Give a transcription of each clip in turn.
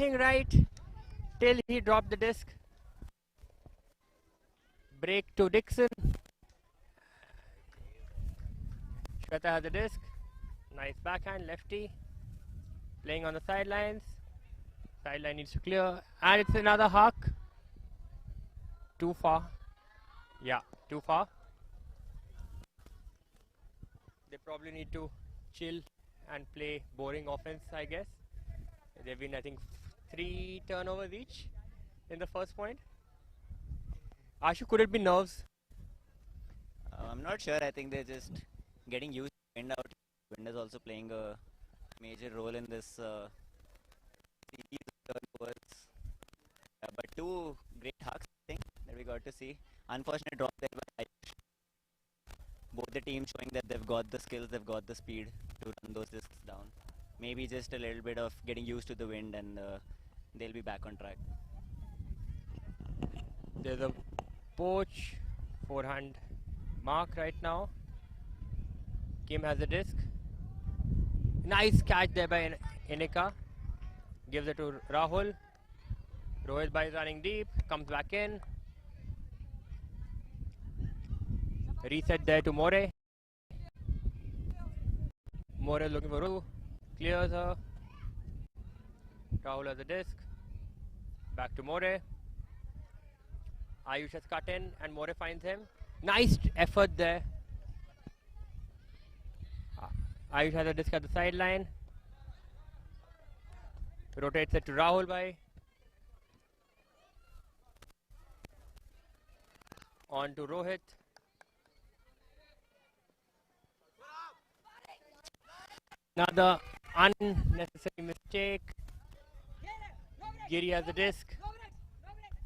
everything right till he dropped the disc. Break to Dixon. Shweta has the disc. Nice backhand, lefty. Playing on the sidelines. Sideline needs to clear. And it's another huck. Too far. Yeah, too far. They probably need to chill and play boring offense, I guess. They've been, I think, 3 turnovers each in the first point. Ashu, could it be nerves? I'm not sure. I think they're just getting used to wind out. Wind is also playing a major role in this series of turnovers. But 2 great hucks, I think, that we got to see. Unfortunate drop there by Ayush. Both the teams showing that they've got the skills, they've got the speed to run those discs down. Maybe just a little bit of getting used to the wind and they'll be back on track. There's a poach forehand mark right now. Kim has the disc. Nice catch there by Inika. Gives it to Rahul. Rohit Bhai is running deep. Comes back in. Reset there to More. More looking for Ru. Clears her. Rahul has the disc. Back to More. Ayush has cut in and More finds him. Nice effort there. Ayush has a disc at the sideline. Rotates it to Rahul Bhai. On to Rohit. Another unnecessary mistake. Giri has the disc.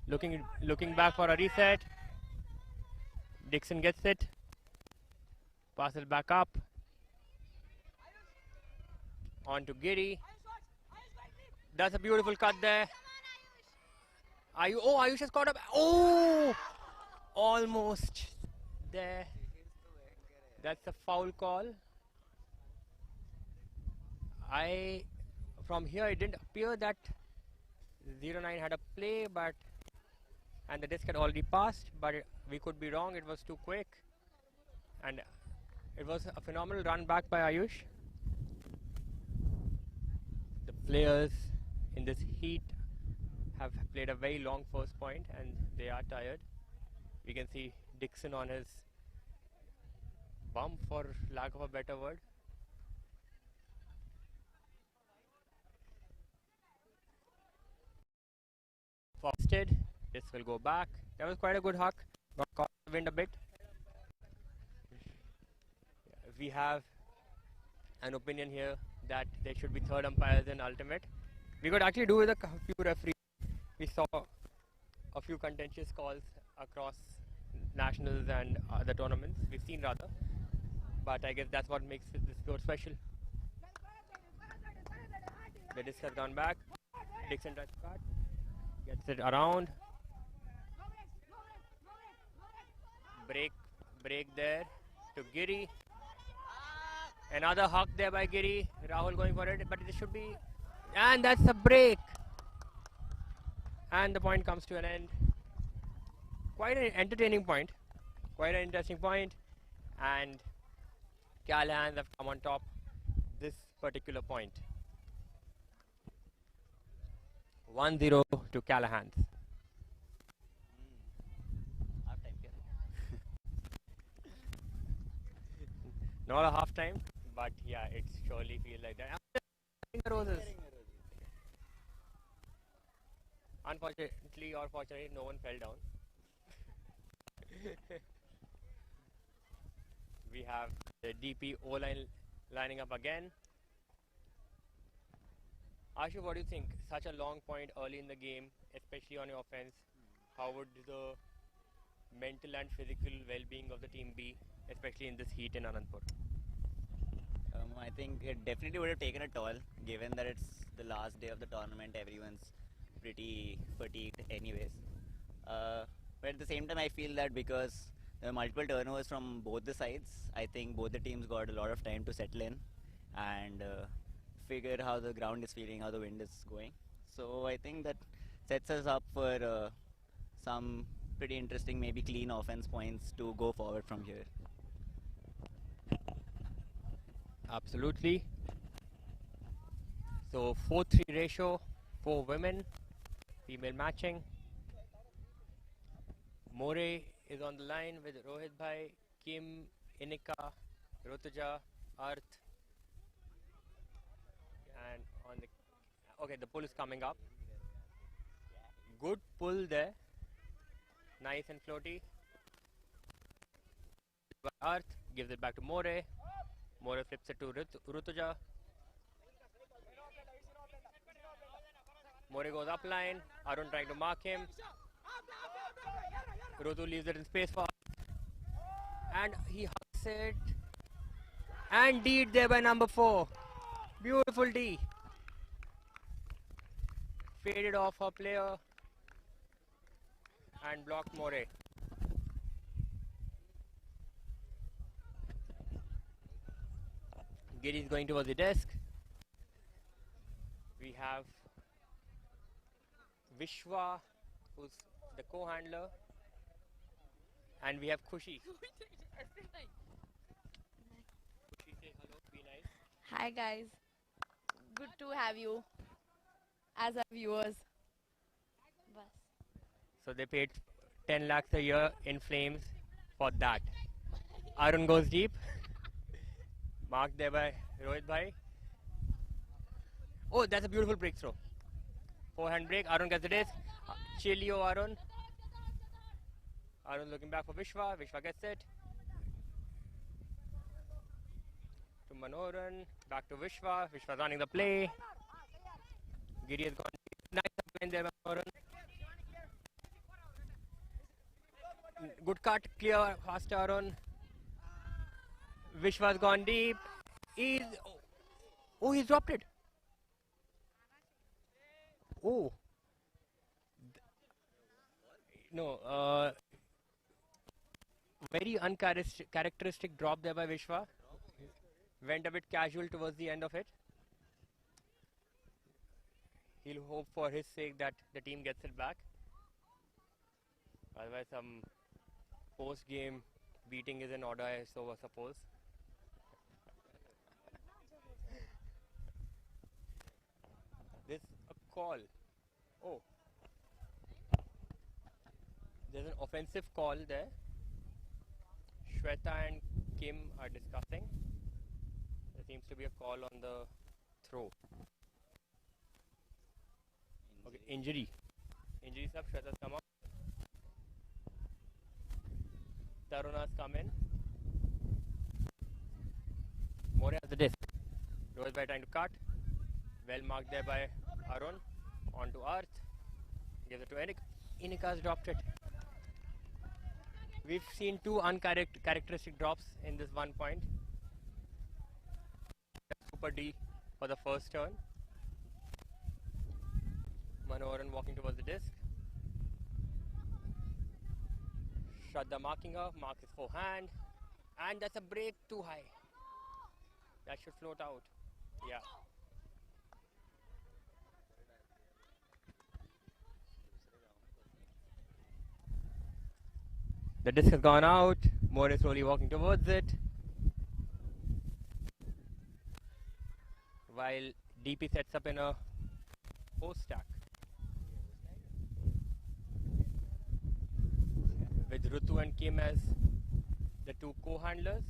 Looking back for a reset. Dixon gets it. Passes back up. On to Giri. That's a beautiful cut there. Ayush has caught up. Oh! Almost there. That's a foul call. From here it didn't appear that 09 had a play, and the disc had already passed, but we could be wrong. It was too quick, and it was a phenomenal run back by Ayush. The players in this heat have played a very long first point, and they are tired. We can see Dixon on his bump, for lack of a better word. Foxted, this will go back. That was quite a good huck. Got caught in the wind a bit. We have an opinion here that there should be third umpires in ultimate. We could actually do with a few referees. We saw a few contentious calls across nationals and other tournaments. We've seen rather, but I guess that's what makes this sport special. The disc has gone back. Dixon tries to cut. Gets it around. Break there to Giri. Another huck there by Giri. Rahul going for it, but it should be. And that's a break. And the point comes to an end. Quite an entertaining point. Quite an interesting point. And Callahan have come on top this particular point. 1-0 to Callahan. Not a half time, but yeah, it surely feels like that. The roses. Unfortunately or fortunately, no one fell down. We have the DP O-line lining up again. Ashu, what do you think? Such a long point early in the game, especially on your offense. How would the mental and physical well-being of the team be, especially in this heat in Anandpur? I think it definitely would have taken a toll, given that it's the last day of the tournament. Everyone's pretty fatigued anyways. But at the same time, I feel that because there were multiple turnovers from both the sides, I think both the teams got a lot of time to settle in and figure how the ground is feeling, how the wind is going. So I think that sets us up for some pretty interesting, maybe clean offense points to go forward from here. Absolutely. So 4-3 ratio for women, female matching. More is on the line with Rohit Bhai, Kim, Inika, Rutuja, Arth, and on the okay, the pull is coming up. Good pull there, nice and floaty. Arth gives it back to More. More flips it to Rutuja. More goes up line. Arun trying to mark him. Rutu leaves it in space for, and he hucks it. And D there by number 4. Beautiful D. Faded off her player and blocked More. Giri is going towards the desk. We have Vishwa, who's the co-handler, and we have Khushi. Khushi, say hello, be nice. Hi guys, good to have you as our viewers. Bas. So they paid 10 lakhs a year in flames for that. Arun goes deep. Marked there by Rohit Bhai. Oh, that's a beautiful breakthrough. Forehand break. Arun gets the disc. Chilio Arun. Arun looking back for Vishwa. Vishwa gets it. To Manoran. Back to Vishwa. Vishwa running the play. Giri has gone. Nice up there by Manoran. Good cut. Clear. Fast Arun. Vishwa's gone deep. Oh, he's dropped it. Oh. No, very uncharacteristic drop there by Vishwa. Went a bit casual towards the end of it. He'll hope for his sake that the team gets it back. Otherwise, some post-game beating is in order, I suppose. There's a call. Oh. There's an offensive call there. Shweta and Kim are discussing. There seems to be a call on the throw. Okay, injury. Injury sub, Shweta's come up. Taruna's come in. More has the disc. Rohit Bhai trying to cut. Well marked there by Arun. On to Arth. Gives it to Enik. Inika's dropped it. We've seen two uncharacteristic drops in this 1 point. Super D for the first turn. Manoharan walking towards the disc. Shraddha marking her. Mark his forehand. And that's a break too high. That should float out. Yeah. The disc has gone out. More is slowly walking towards it. While DP sets up in a post stack. With Rutu and Kim as the two co-handlers.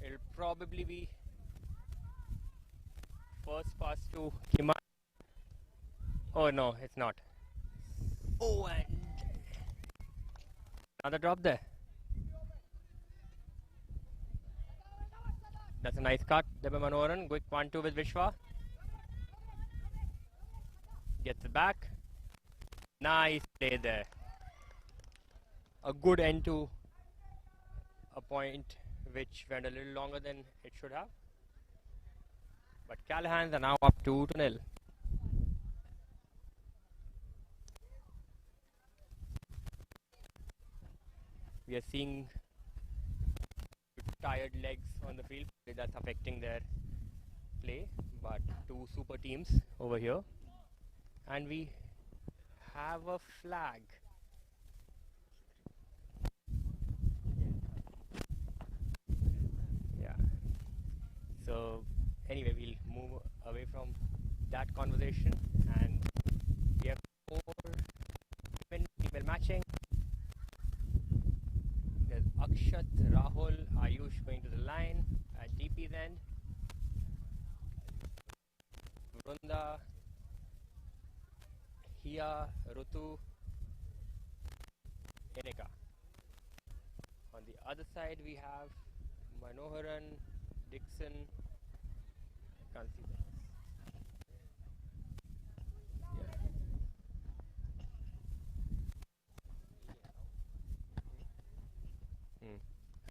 It'll probably be first pass to Kima. Oh no, it's not. Oh, and another drop there. That's a nice cut there by Manoharan. Quick 1-2 with Vishwa. Gets it back. Nice play there. A good end to a point which went a little longer than it should have. But Callahans are now up 2-0. We are seeing tired legs on the field. That's affecting their play, but two super teams over here, and we have a flag. Yeah. So anyway, we'll move away from that conversation, and we have four women female matching. There's Akshat, Rahul, Ayush going to the line at DP's end. Vrunda, Hia, Rutu, Enika. On the other side, we have Manoharan, Dixon. Can't see that. Yeah.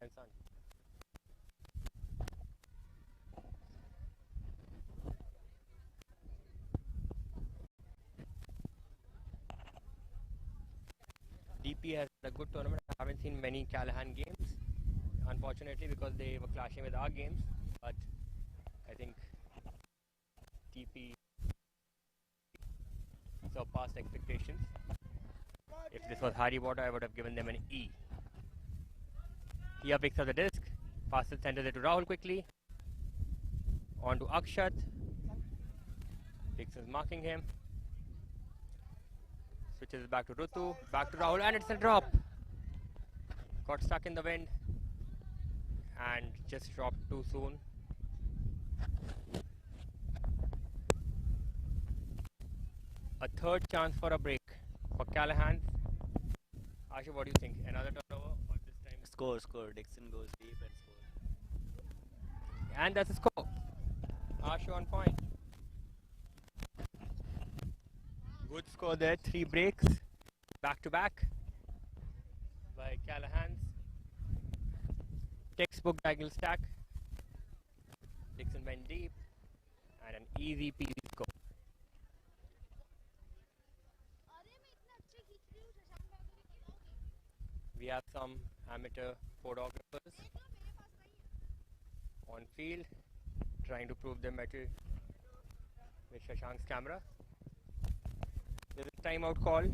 And Sanji. DP has had a good tournament. I haven't seen many Callahan games, unfortunately, because they were clashing with our games. But I think DP surpassed expectations. If this was Harry Potter, I would have given them an E. Here picks up the disc, passes sends it to Rahul quickly. On to Akshat. Dix is marking him. Switches back to Rutu, back to Rahul, and it's a drop. Got stuck in the wind and just dropped too soon. A third chance for a break for Callahan. Ashu, what do you think? Another turnover or this time? Score. Dixon goes deep and scores. And that's a score. Ashu on point. Good score there. 3 breaks back to back by Callahan's. Textbook diagonal stack. Dixon went deep and an easy peasy score. We have some amateur photographers on field trying to prove their mettle with Shashank's camera. There is a timeout call.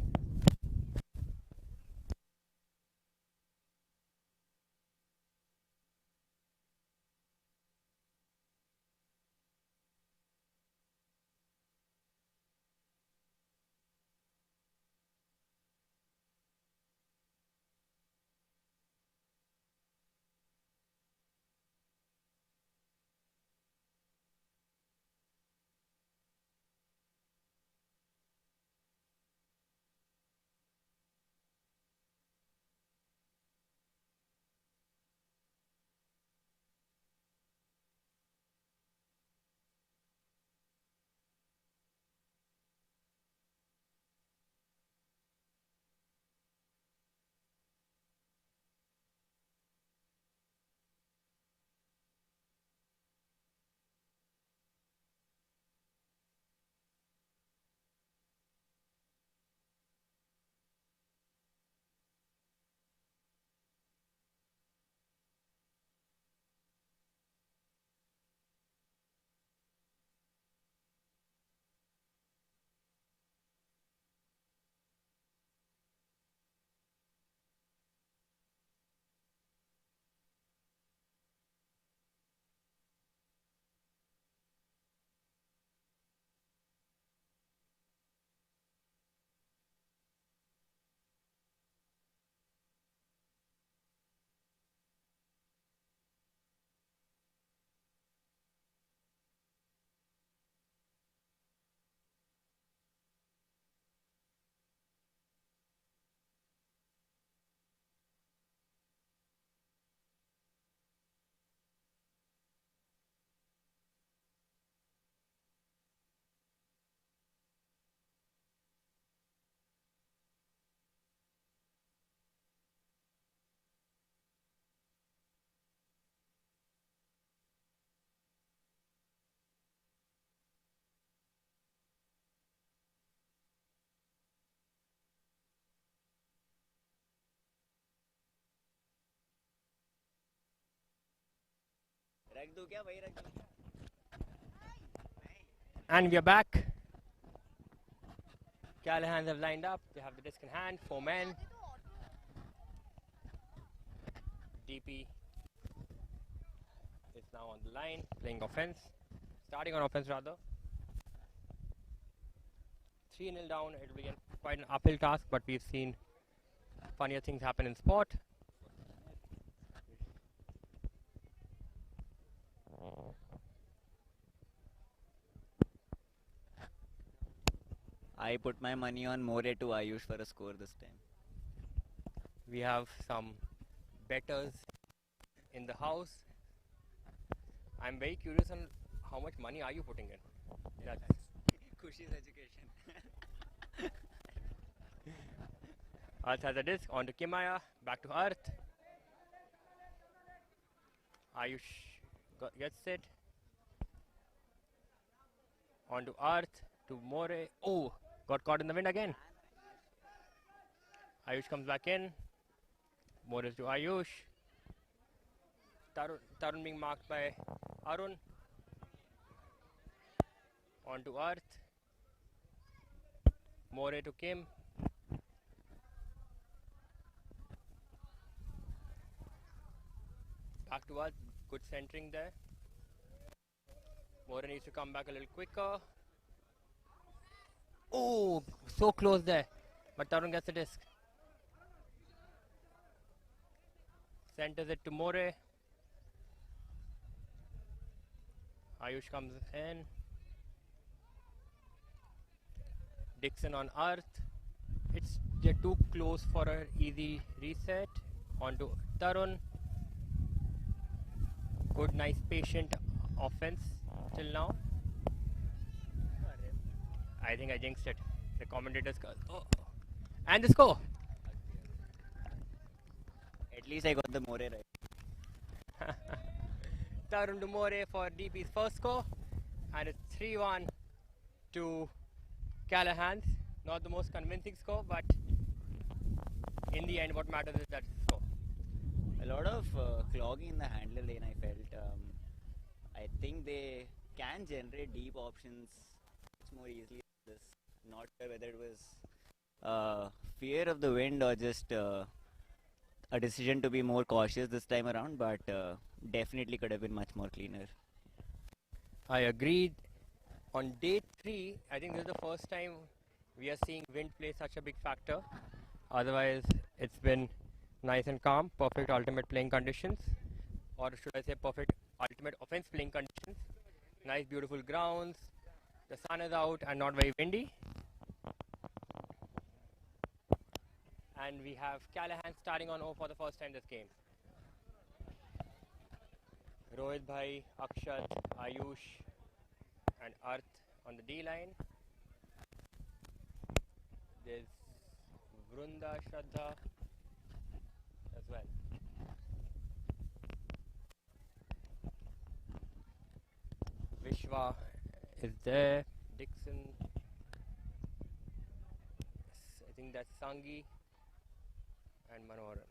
रख दूं क्या? वही रख दूं क्या? And we are back. Callahans have lined up. They have the disc in hand. 4 men. DP is now on the line, playing offense. Starting on offense, rather. 3-0 down. It will be quite an uphill task, but we've seen funnier things happen in sport. I put my money on More to Ayush for a score this time. We have some betters in the house. I'm very curious on how much money are you putting in? That's Kushi's education. Earth has a disc onto Kimaya, back to Earth. Ayush gets it. Onto Earth to More. Oh, got caught in the wind again. Ayush comes back in. More is to Ayush. Tarun being marked by Arun. Onto Earth. More to Kim. Back to Earth. Good centering there. More needs to come back a little quicker. Oh, so close there. But Tarun gets the disc. Centers it to More. Ayush comes in. Dixon on Earth. They're too close for an easy reset. Onto Tarun. Good, nice, patient offense till now. I think I jinxed it. The commentators. Oh. And the score. At least I got the More right. Tarun to More for DP's first score. And it's 3-1 to Callahans. Not the most convincing score, but in the end, what matters is that score. A lot of clogging in the handler lane, I felt. I think they can generate deep options much more easily than this. Not sure whether it was fear of the wind or just a decision to be more cautious this time around, but definitely could have been much more cleaner. I agreed. On day 3, I think this is the first time we are seeing wind play such a big factor. Otherwise, it's been nice and calm, perfect ultimate playing conditions, or should I say perfect ultimate offense playing conditions. Nice beautiful grounds, the sun is out and not very windy. And we have Callahan starting on O for the first time this game. Rohit Bhai, Akshat, Ayush and Arth on the D line. There's Vrunda, Shraddha as well. Vishwa is there. Dixon. I think that's Sangi and Manoharan.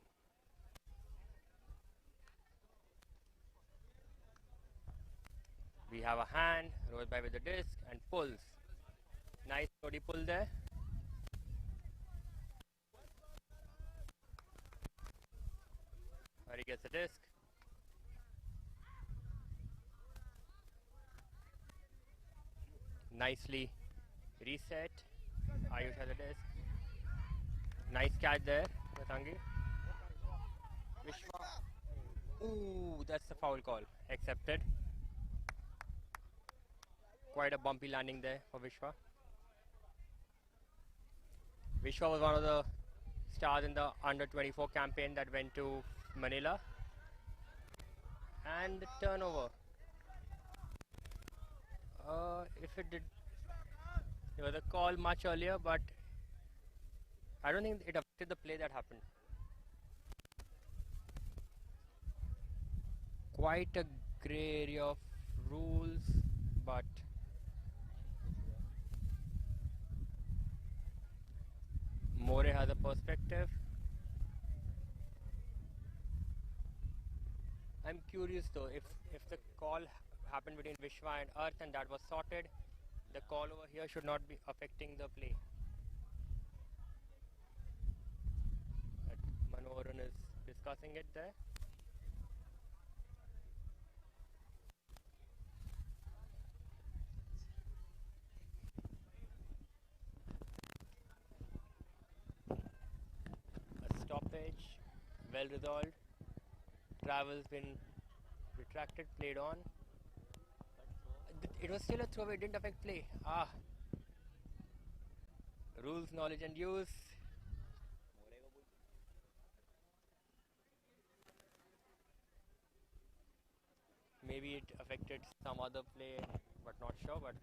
We have a hand, Rohit Bhai with the disc and pulls. Nice Jodi pull there. Hari gets the disc. Nicely reset. Ayush has a disc. Nice catch there, Matangi. Vishwa. Ooh, that's a foul call. Accepted. Quite a bumpy landing there for Vishwa. Vishwa was one of the stars in the under 24 campaign that went to Manila. And the turnover. If it did, there was a call much earlier, but I don't think it affected the play that happened. Quite a grey area of rules, but More has a perspective. I'm curious though, if the call happened between Vishwa and Earth and that was sorted, The call over here should not be affecting the play. But Manoharan is discussing it there. A stoppage, well resolved. Travel's been retracted, played on. It was still a throw, it didn't affect play. Rules, knowledge and use. Maybe it affected some other play, but not sure. But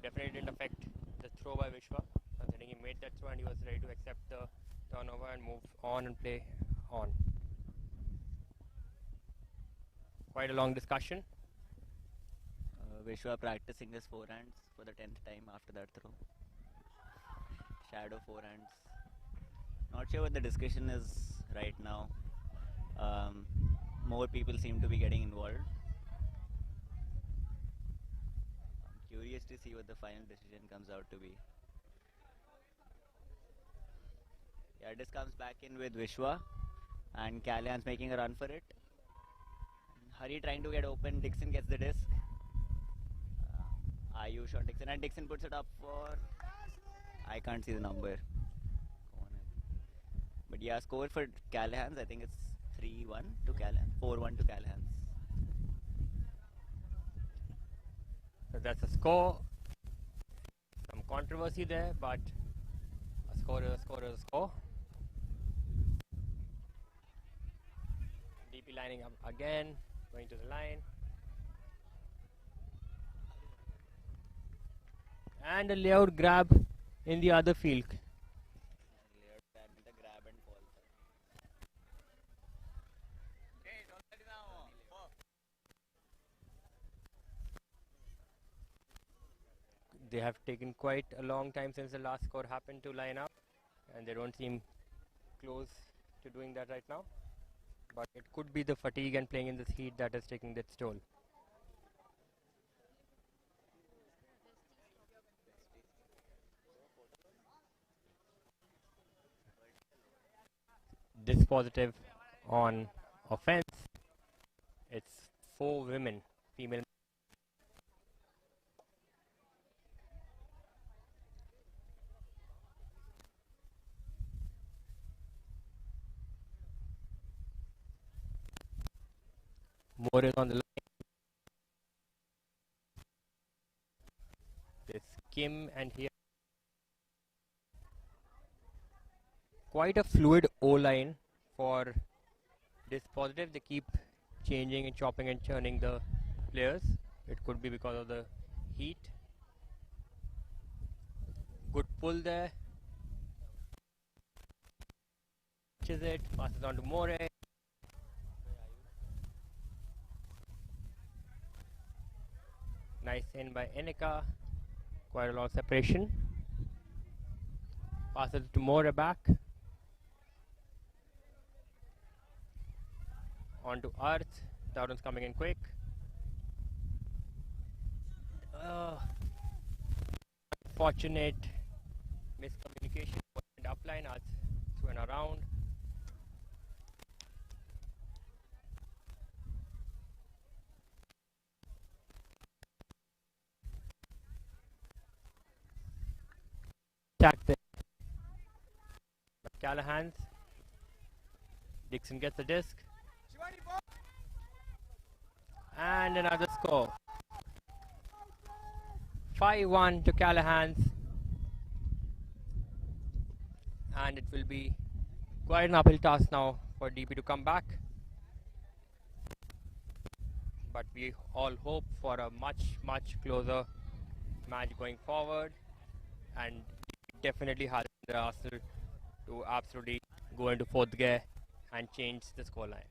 definitely didn't affect the throw by Vishwa. Considering he made that throw and he was ready to accept the turnover and move on and play on. Quite a long discussion. Vishwa practicing his forehands for the 10th time after that throw. Shadow forehands. Not sure what the discussion is right now. More people seem to be getting involved. I'm curious to see what the final decision comes out to be. Yeah, this comes back in with Vishwa, and Callahan's making a run for it. Hari trying to get open, Dixon gets the disc. Ayush on Dixon, and Dixon puts it up for, I can't see the number. But yeah, score for Callahan's, I think it's 3-1 to Callahan, 4-1 to Callahan's. So that's a score. Some controversy there, but a score is a score is a score. DP lining up again, going to the line. And a layout grab in the other field. They have taken quite a long time since the last score happened to line up, and they don't seem close to doing that right now. But it could be the fatigue and playing in this heat that is taking its toll. This positive on offense. It's 4 women, female. More is on the line. This Kim and here. Quite a fluid O line for this positive. They keep changing and chopping and churning the players. It could be because of the heat. Good pull there. Catches it, passes on to More. Nice in by Enika. Quite a lot of separation. Passes to More back. On to Earth. Tarun's coming in quick. Unfortunate miscommunication. Upline Earth through and around. Attack there. But Callahan's. Dixon gets the disc. And another score. 5-1 to Callahan's. And it will be quite an uphill task now for DP to come back. But we all hope for a much closer match going forward. And definitely has the Arsenal to absolutely go into 4th gear and change the scoreline.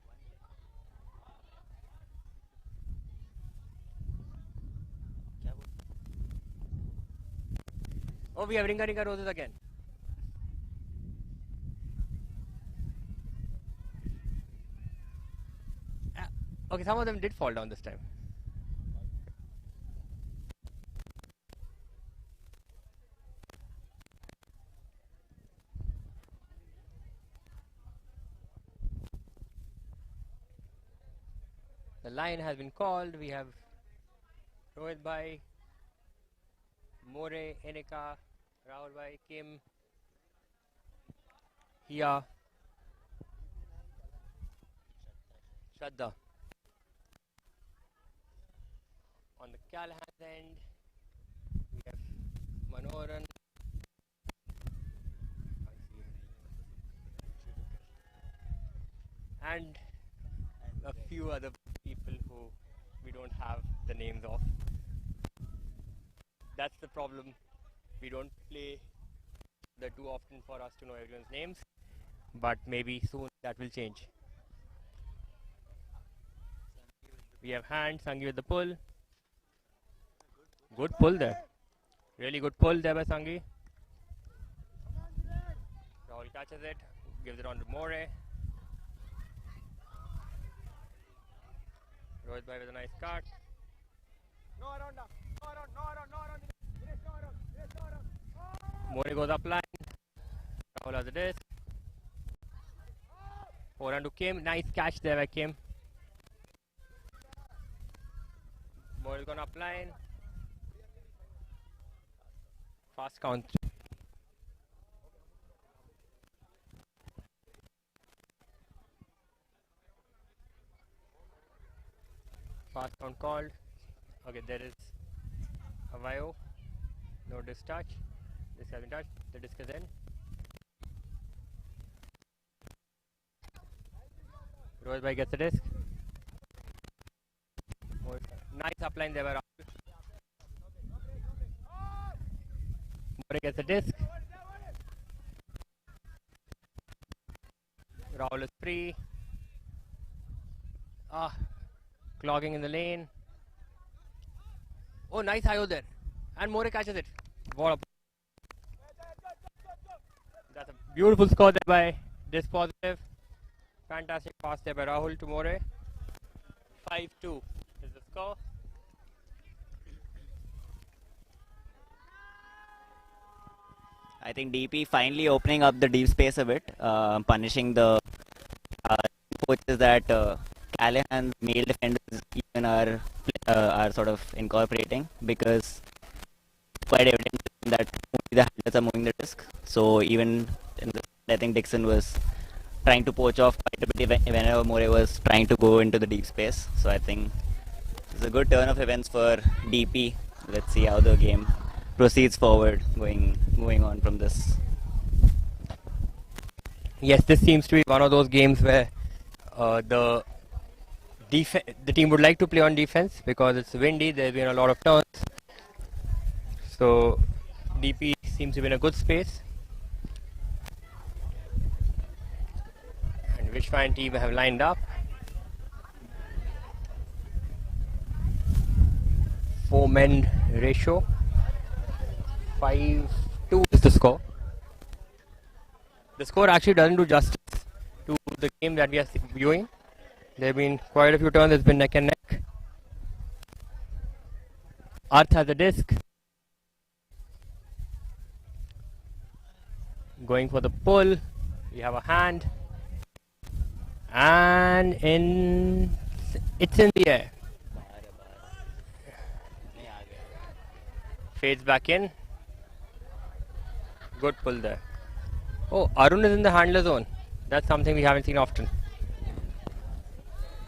Oh, we have Ringa Roses again. Okay, some of them did fall down this time. line has been called. We have Rohit Bhai, More, Enika, Rahul Bhai, Kim, Hia, Shraddha. On the Callahan's end, we have Manoharan. And a few other people who we don't have the names of. That's the problem. We don't play the too often for us to know everyone's names, but maybe soon that will change. We have hand, Sangi with the pull. Good pull there. Really good pull there by Sangi. Rahul catches it, gives it on to More. Rohit Bhai with a nice cut. More goes up line. Rahul has the disc. Forehand to Kim. Nice catch there by Kim. More is gone up line. Fast count. Fast count called. Okay, there is a VIO. No disc touch. Disc has been touched. The disc is in. Rohit Bhai gets the disc. Nice upline there by Rahul. More gets the disc. Rahul is free. Clogging in the lane. Oh, nice IO there. And More catches it. What a... That's a beautiful score there by Disc Positive. Fantastic pass there by Rahul to More. 5-2 is the score. I think DP finally opening up the deep space a bit, punishing the coaches that Callahan's male defenders even are sort of incorporating, because quite evident that only the handlers are moving the disc. So even in the, I think Dixon was trying to poach off quite a bit whenever More was trying to go into the deep space. So I think it's a good turn of events for DP. Let's see how the game proceeds forward, going on from this. Yes, this seems to be one of those games where the team would like to play on defense because it's windy. There's been a lot of turns, so DP seems to be in a good space. And Vishwa and team have lined up. 4-men ratio. 5-2 is the score. The score actually doesn't do justice to the game that we are viewing. There have been quite a few turns. It's been neck and neck. Arth has the disc. Going for the pull. We have a hand. And it's in the air. Fades back in. Good pull there. Oh, Arun is in the handler zone. That's something we haven't seen often.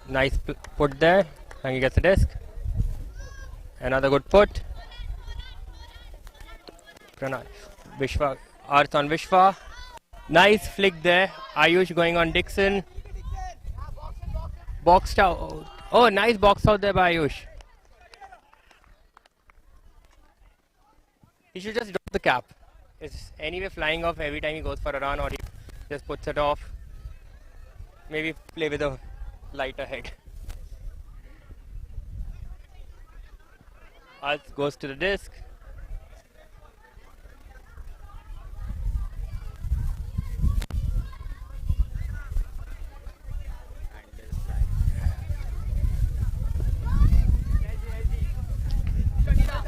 Nice put there. And he gets the disc. Another good put. Vishwa, Arth on Vishwa. Nice flick there. Ayush going on Dixon. Boxed out. Oh, nice box out there by Ayush. He should just drop the cap. It's anyway flying off every time he goes for a run, or he just puts it off. Maybe play with a lighter head. Arth goes to the disc.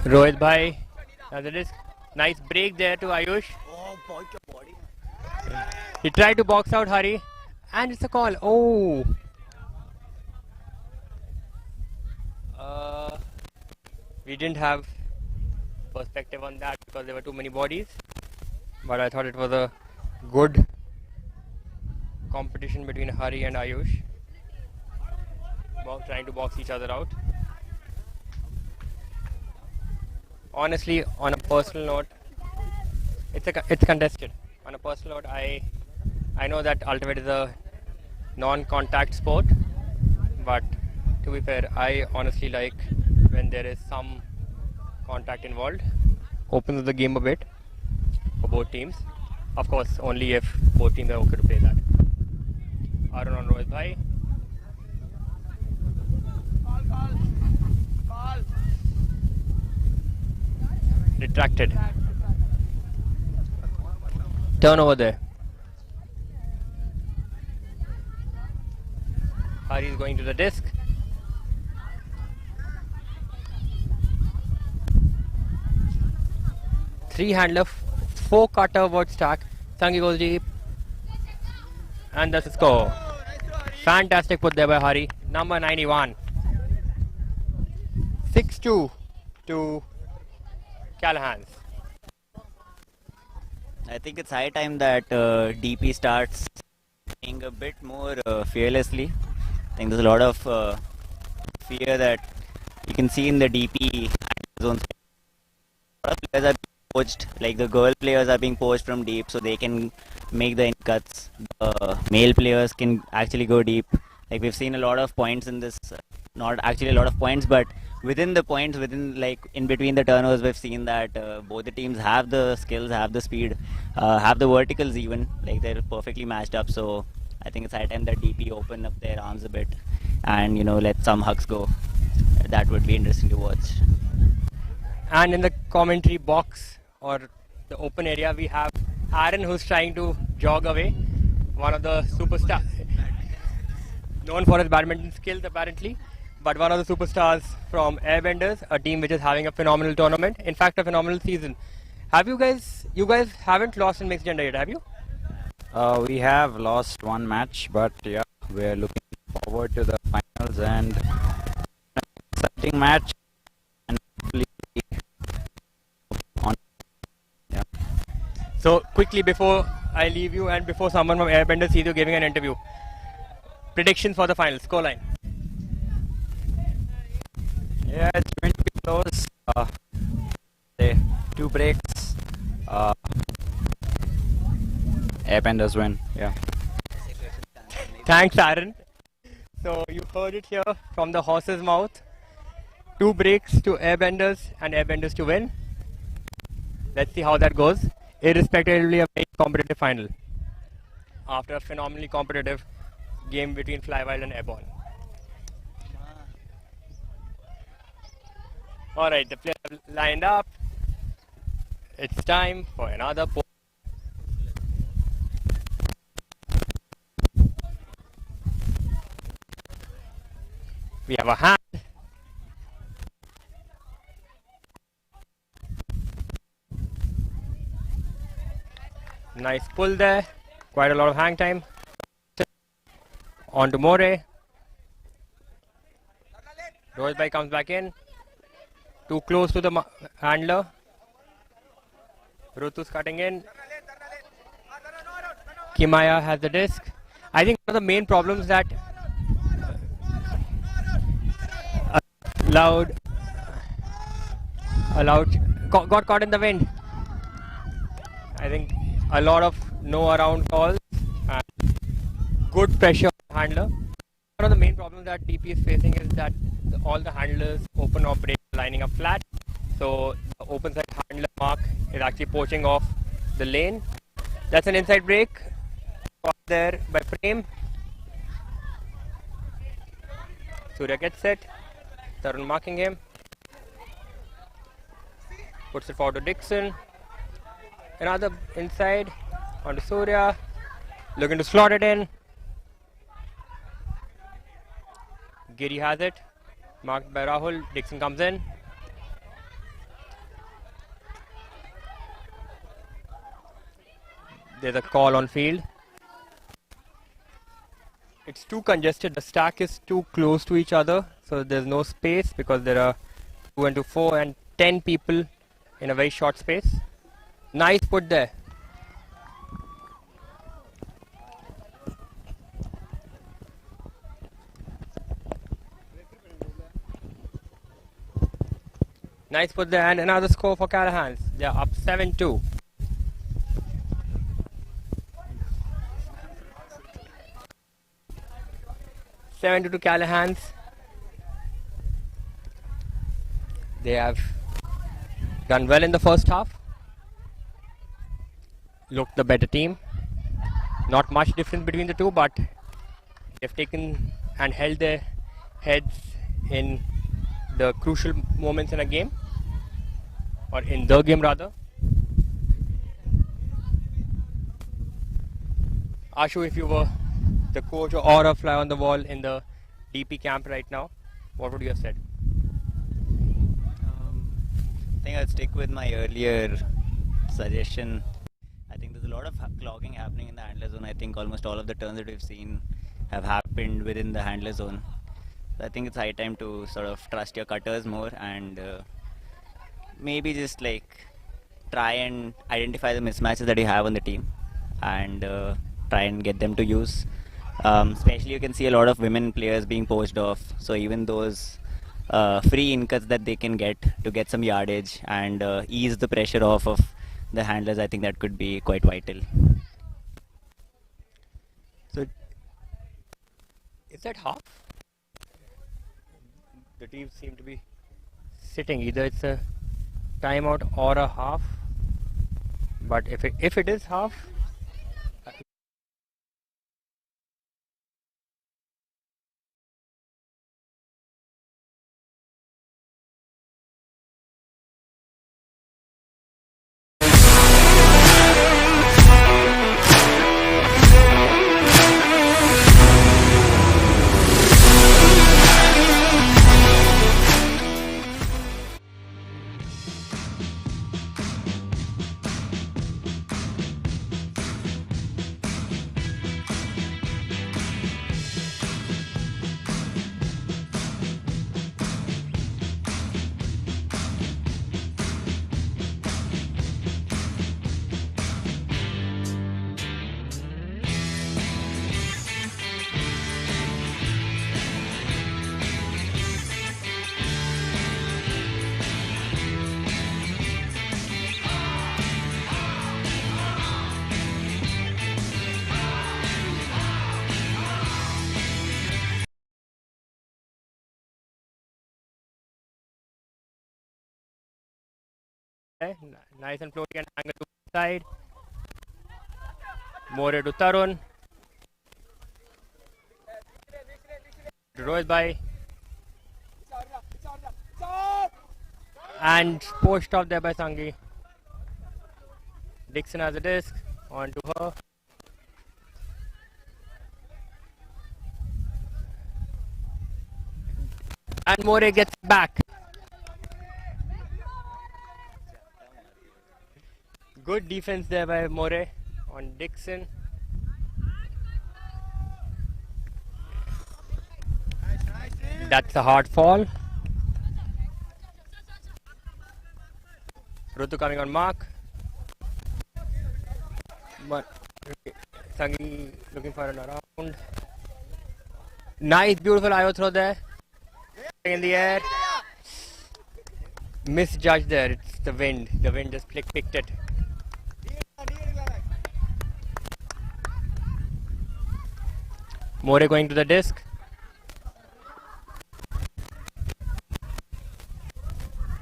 Rohit Bhai has the disc. Nice break there to Ayush. He tried to box out Hari, and it's a call. Oh, Uh, we didn't have perspective on that because there were too many bodies, but I thought it was a good competition between Hari and Ayush, both trying to box each other out. Honestly, on a personal note, it's contested. On a personal note, I know that Ultimate is a non-contact sport, but to be fair, I honestly like when there is some contact involved. Opens the game a bit for both teams. Of course, only if both teams are okay to play that. Arun on Rohit Bhai. Retracted. Turnover there. Hari is going to the disc. Three-handler, four-cutter word stack. Sangi goes deep. And that's the score. Fantastic put there by Hari. Number 91. 6-2 to Callahan's. I think it's high time that DP starts playing a bit more fearlessly. I think there's a lot of fear that you can see in the DP zone. A lot of players are being poached, like the girl players are being poached from deep so they can make the in cuts. The male players can actually go deep. Like we've seen a lot of points in this, not actually a lot of points, but within the points, within like in between the turnovers, we've seen that both the teams have the skills, have the speed, have the verticals even, like they're perfectly matched up. So I think it's high time that DP open up their arms a bit and let some hugs go. That would be interesting to watch. And in the commentary box or the open area, we have Aaron who's trying to jog away. One of the superstars, known for his badminton skills apparently, but one of the superstars from Airbenders, a team which is having a phenomenal tournament. In fact, a phenomenal season. Have you guys haven't lost in mixed gender yet, have you? We have lost one match, but yeah, we're looking forward to the finals and an exciting match. And hopefully on. Yeah. So quickly before I leave you and before someone from Airbender sees you giving an interview, predictions for the final scoreline. Yeah, it's going to be close. Say 2 breaks. Airbenders win. Yeah. Thanks, Aaron. So you heard it here from the horse's mouth. 2 breaks to Airbenders and Airbenders to win. Let's see how that goes. Irrespectively, a very competitive final. After a phenomenally competitive game between Flywild and Airborne. Alright, the players are lined up. It's time for another poll. We have a hand. Nice pull there. Quite a lot of hang time. On to More. Rohit Bhai comes back in. Too close to the handler. Rutu's cutting in. Kimaya has the disc. I think one of the main problems that got caught in the wind. I think a lot of no around calls and good pressure on the handler. One of the main problems that DP is facing is that all the handlers open or break lining up flat. So the open side handler mark is actually poaching off the lane. That's an inside break. Caught there by Frame. Surya gets it. Tarun marking him. Puts it forward to Dixon. Another inside onto Surya. Looking to slot it in. Giri has it. Marked by Rahul. Dixon comes in. There's a call on field. It's too congested. The stack is too close to each other. so there's no space because there are 2 and 2, 4 and 10 people in a very short space. Nice put there. Nice put there, and another score for Callahan's. They're up 7-2. To Callahan's. They have done well in the first half. Looked the better team. Not much difference between the two, but they've taken and held their heads in the crucial moments in a game, or in the game rather. Ashu, if you were the coach or a fly on the wall in the DP camp right now, what would you have said? I think I'd stick with my earlier suggestion. I think there's a lot of clogging happening in the handler zone. I think almost all of the turns that we've seen have happened within the handler zone. So I think it's high time to sort of trust your cutters more and maybe just like try and identify the mismatches that you have on the team and try and get them to use. Especially you can see a lot of women players being poached off. So even those free in-cuts that they can get to get some yardage and ease the pressure off of the handlers, I think that could be quite vital. So, is that half? The teams seem to be sitting. Either it's a timeout or a half. But if it is half, nice and floating and angle to the side. More to Tarun. To Rohit Bhai. And post off there by Sangi. Dixon has a disc. On to her. And More gets back. Good defense there by More on Dixon. That's a hard fall. Rutu coming on mark. But Sangi looking for an around. Nice, beautiful IO throw there. In the air. Misjudged there. It's the wind. The wind just picked it. More going to the disc.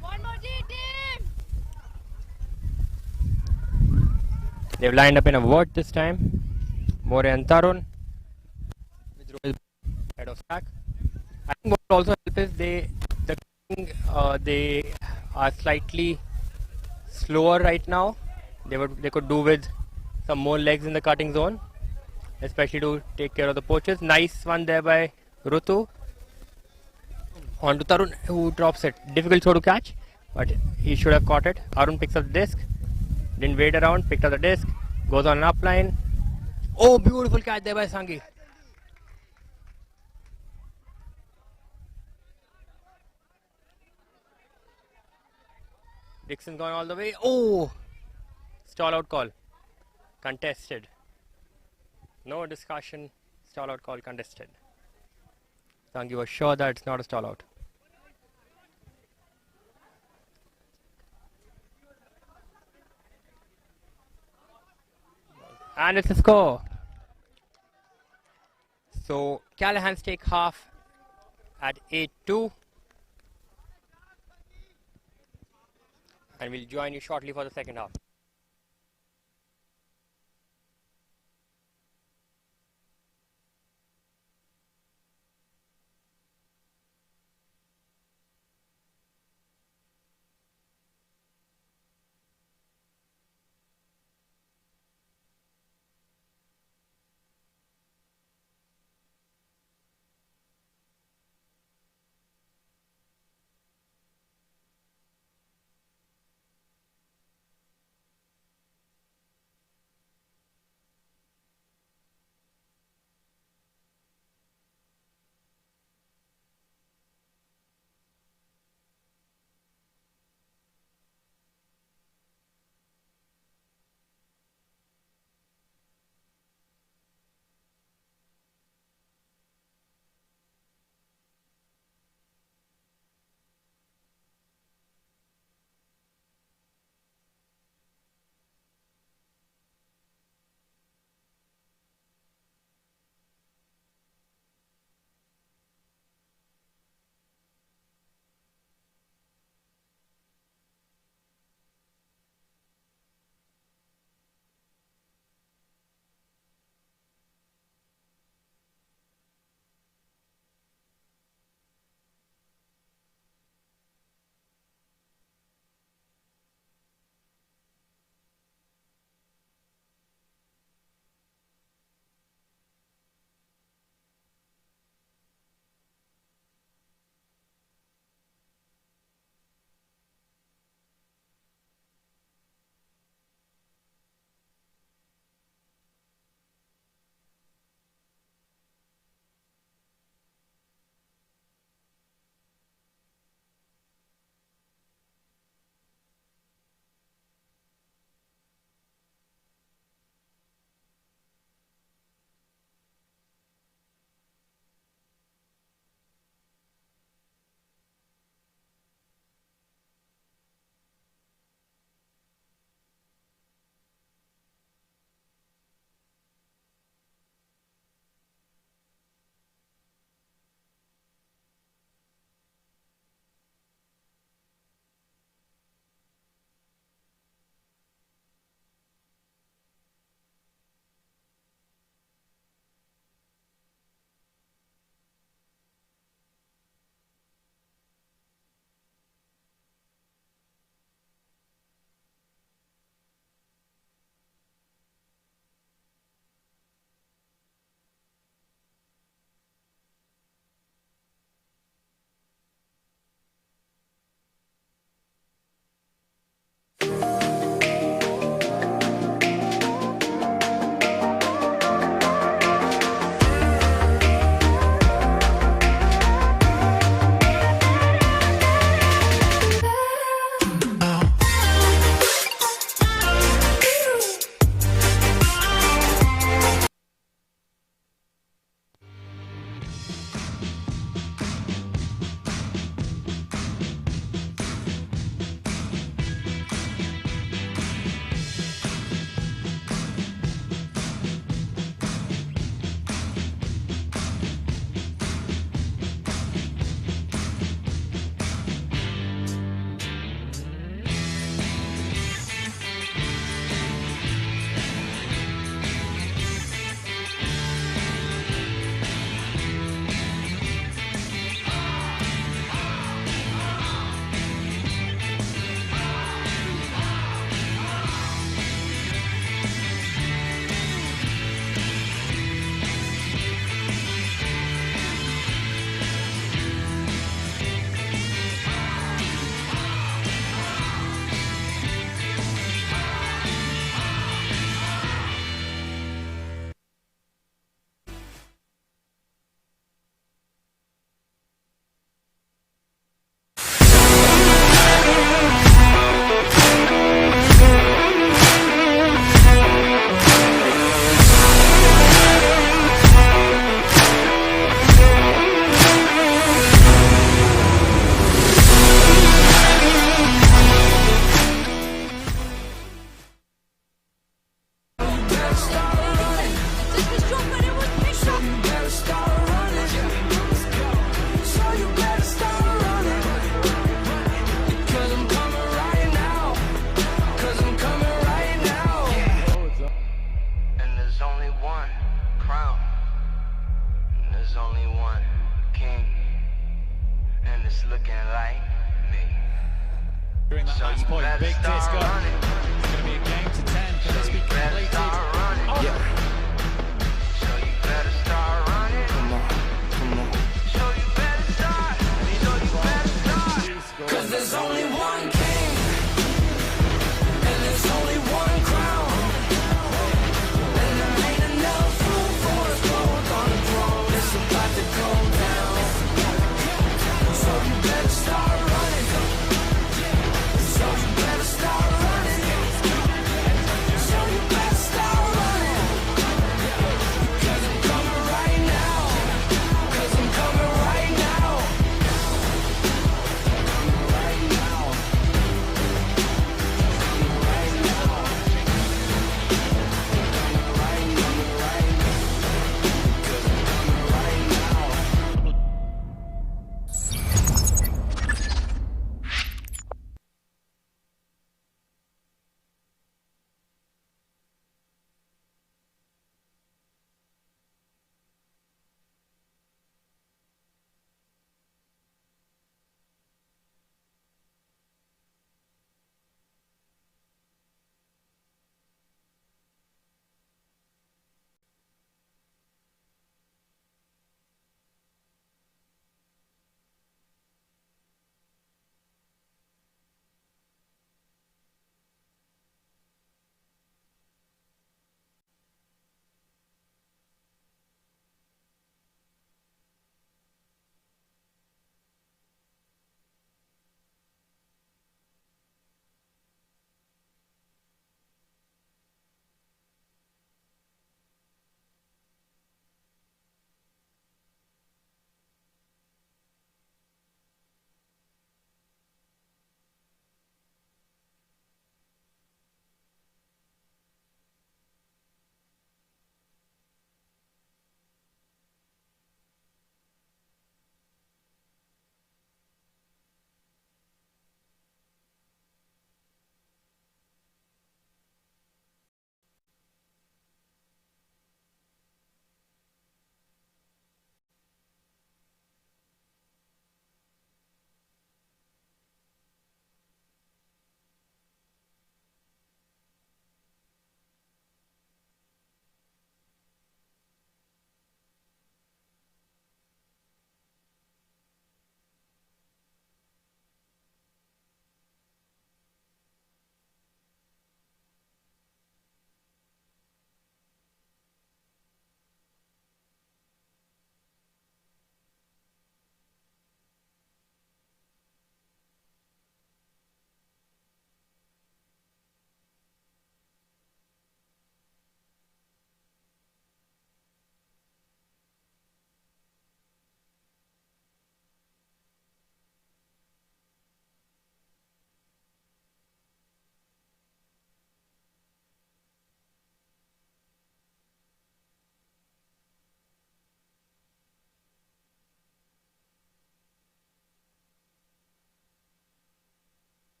One more team. They've lined up in a word this time. More and Tarun. With Rohit head of stack. I think what will also help is they are slightly slower right now. They could do with some more legs in the cutting zone, especially to take care of the poachers. Nice one there by Rutu. On to Tarun, who drops it. Difficult throw to catch, but he should have caught it. Arun picks up the disc. Didn't wait around, picked up the disc. Goes on an up line. Oh, beautiful catch there by Sangi. Dixon gone all the way. Oh! Stall out call. Contested. No discussion. Stall out call contested. Tangi was sure that it's not a stall out. And it's a score. So Callahan's take half at 8-2. And we'll join you shortly for the second half.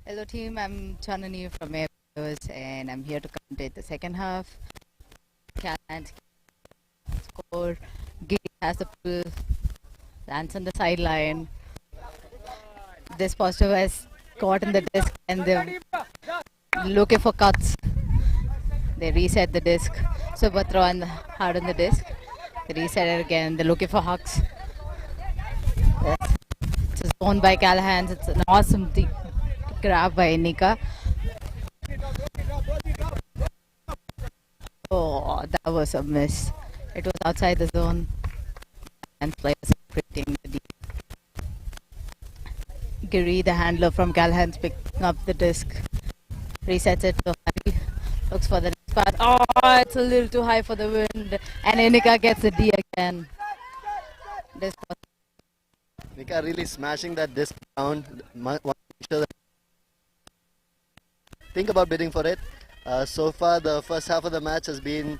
Hello team, I'm Chanani from Airbus and I'm here to commentate the second half. Callahan score, Giri has the pull, lands on the sideline. This positive has caught in the disc and they're looking for cuts. They reset the disc. Subhatra on hard on the disc. They reset it again. They're looking for hucks. It's owned by Callahan. It's an awesome grab by Nika. Oh, that was a miss. It was outside the zone. And players separating the deep. Giri, the handler from Callahan's, picking up the disc. Resets it to Hari. Looks for the next pass. Oh, it's a little too high for the wind. And Enika gets the D again. This Nika really smashing that disc down. Think about bidding for it. So far, the first half of the match has been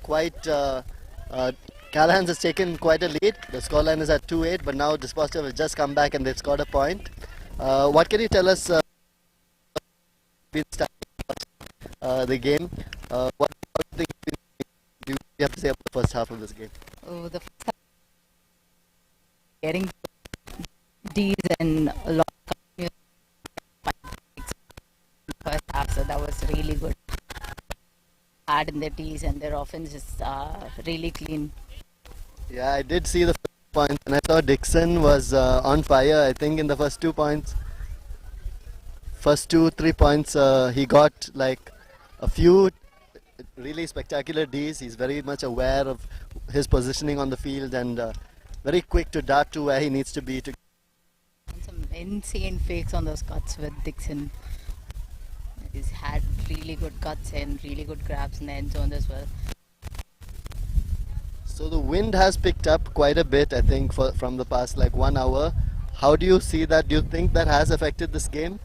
quite. Callahan has taken quite a lead. The scoreline is at 2-8, but now Dispositive has just come back and they've scored a point. What can you tell us? The game. What do you have to say about the first half of this game? Oh, the first half, getting D's and a lot of first half, so that was really good. Hard in their D's and their offense is really clean. Yeah, I did see the first point, and I saw Dixon was on fire. I think in the first 2 points, first 2-3 points, he got like a few really spectacular Ds. He's very much aware of his positioning on the field and very quick to dart to where he needs to be. Some insane fakes on those cuts with Dixon. He's had really good cuts and really good grabs in the end zone as well. So the wind has picked up quite a bit, I think, from the past like 1 hour. How do you see that? Do you think that has affected this game?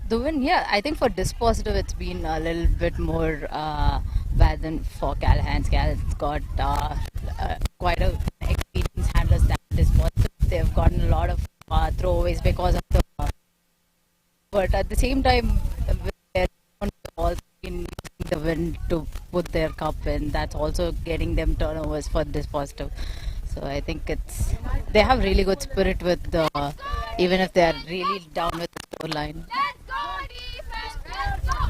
The win, yeah, I think for Dispositive it's been a little bit more bad than for Callahan's. Callahan's got quite a experienced handlers than Dispositive. They've gotten a lot of throwaways because of the but at the same time they're also been using the wind to put their cup in. That's also getting them turnovers for Dispositive. So I think they have really good spirit with even if they are really down with the scoreline.